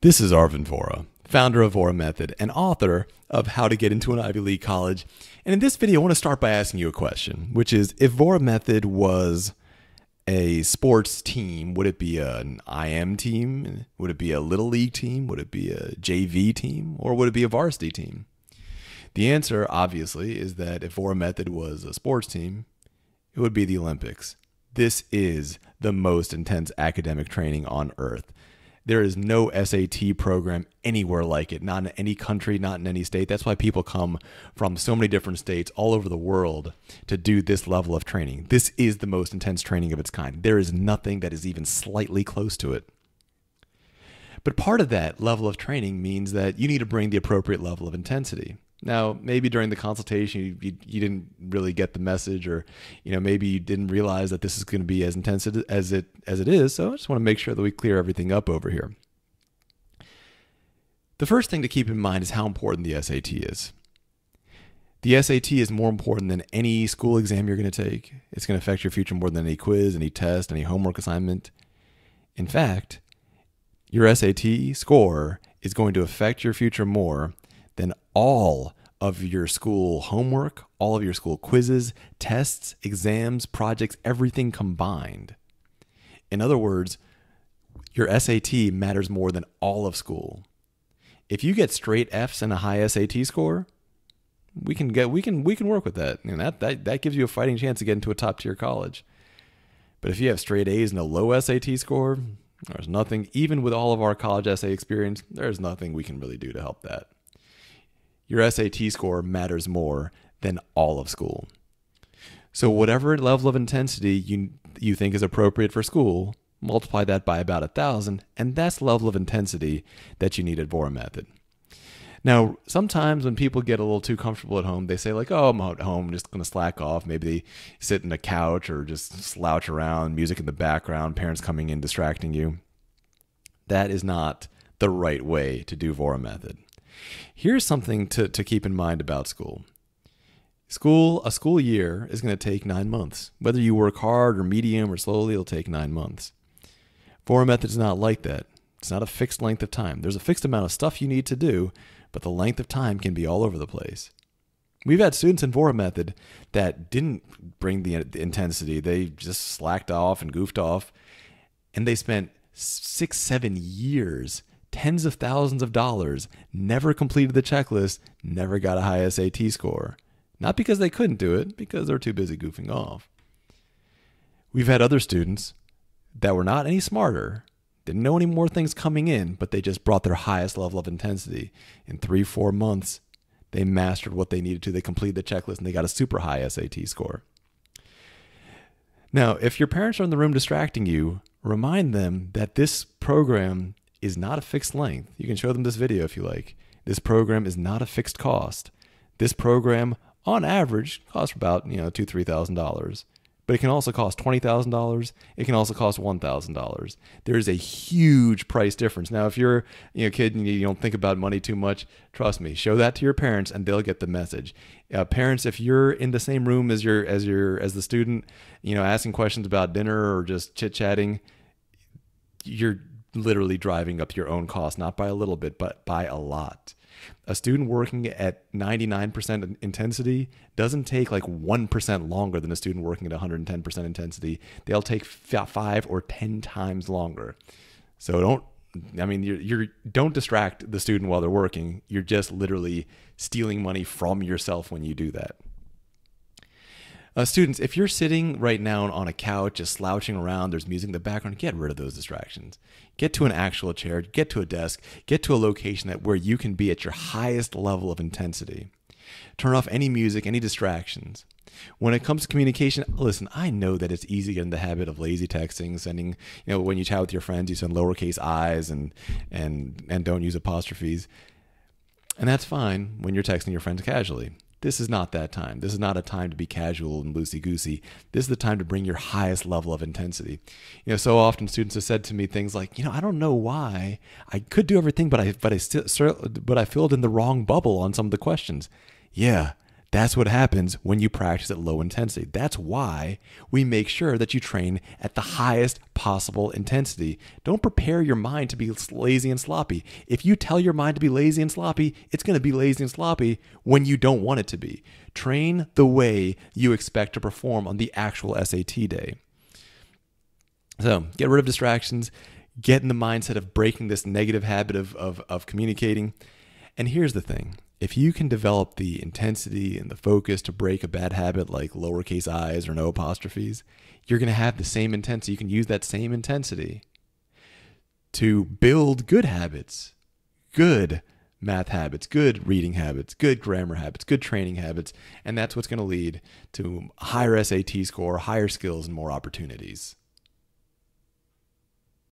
This is Arvin Vora, founder of Vora Method and author of How to Get into an Ivy League College. And in this video, I want to start by asking you a question, which is, if Vora Method was a sports team, would it be an IM team? Would it be a Little League team? Would it be a JV team? Or would it be a varsity team? The answer, obviously, is that if Vora Method was a sports team, it would be the Olympics. This is the most intense academic training on earth. There is no SAT program anywhere like it, not in any country, not in any state. That's why people come from so many different states all over the world to do this level of training. This is the most intense training of its kind. There is nothing that is even slightly close to it. But part of that level of training means that you need to bring the appropriate level of intensity. Now, maybe during the consultation, you didn't really get the message, or maybe you didn't realize that this is going to be as intense as it is. So I just want to make sure that we clear everything up over here. The first thing to keep in mind is how important the SAT is. The SAT is more important than any school exam you're going to take. It's going to affect your future more than any quiz, any test, any homework assignment. In fact, your SAT score is going to affect your future more than all of your school homework, all of your school quizzes, tests, exams, projects, everything combined. In other words, your SAT matters more than all of school. If you get straight Fs and a high SAT score, we can work with that. And that gives you a fighting chance to get into a top tier college. But if you have straight A's and a low SAT score, there's nothing, even with all of our college essay experience, there's nothing we can really do to help that. Your SAT score matters more than all of school. So whatever level of intensity you think is appropriate for school, multiply that by about 1,000, and that's the level of intensity that you need at Vora Method. Now, sometimes when people get a little too comfortable at home, they say like, oh, I'm at home, I'm just going to slack off. Maybe they sit in a couch or just slouch around, music in the background, parents coming in, distracting you. That is not the right way to do Vora Method. Here's something to keep in mind about school. A school year is going to take 9 months. Whether you work hard or medium or slowly, it'll take 9 months. Vora Method is not like that. It's not a fixed length of time. There's a fixed amount of stuff you need to do, but the length of time can be all over the place. We've had students in Vora Method that didn't bring the intensity. They just slacked off and goofed off, and they spent 6-7 years, tens of thousands of dollars, never completed the checklist, never got a high SAT score. Not because they couldn't do it, because they're too busy goofing off. We've had other students that were not any smarter, didn't know any more things coming in, but they just brought their highest level of intensity. In 3-4 months, they mastered what they needed to. They completed the checklist and they got a super high SAT score. Now, if your parents are in the room distracting you, remind them that this program is not a fixed length. You can show them this video if you like. This program is not a fixed cost. This program, on average, costs about $2,000-$3,000. But it can also cost $20,000. It can also cost $1,000. There is a huge price difference. Now, if you're a kid and you don't think about money too much, trust me, show that to your parents and they'll get the message. Parents, if you're in the same room as the student, asking questions about dinner or just chit-chatting, you're literally driving up your own cost, not by a little bit, but by a lot. A student working at 99% intensity doesn't take like 1% longer than a student working at 110% intensity. They'll take 5 or 10 times longer. So don't distract the student while they're working. You're just literally stealing money from yourself when you do that. Students, if you're sitting right now on a couch, just slouching around, there's music in the background, get rid of those distractions. Get to an actual chair, get to a desk, get to a location where you can be at your highest level of intensity. Turn off any music, any distractions. When it comes to communication, listen, I know that it's easy to get in the habit of lazy texting, sending, when you chat with your friends, you send lowercase i's and don't use apostrophes. And that's fine when you're texting your friends casually. This is not that time. This is not a time to be casual and loosey-goosey. This is the time to bring your highest level of intensity. So often students have said to me things like, I don't know why I could do everything, but I filled in the wrong bubble on some of the questions. Yeah, That's what happens when you practice at low intensity. That's why we make sure that you train at the highest possible intensity. Don't prepare your mind to be lazy and sloppy. If you tell your mind to be lazy and sloppy, it's going to be lazy and sloppy when you don't want it to be. Train the way you expect to perform on the actual SAT day. So get rid of distractions, get in the mindset of breaking this negative habit of communicating. And here's the thing. If you can develop the intensity and the focus to break a bad habit like lowercase i's or no apostrophes, you're going to have the same intensity. You can use that same intensity to build good habits, good math habits, good reading habits, good grammar habits, good training habits. And that's what's going to lead to a higher SAT score, higher skills, and more opportunities.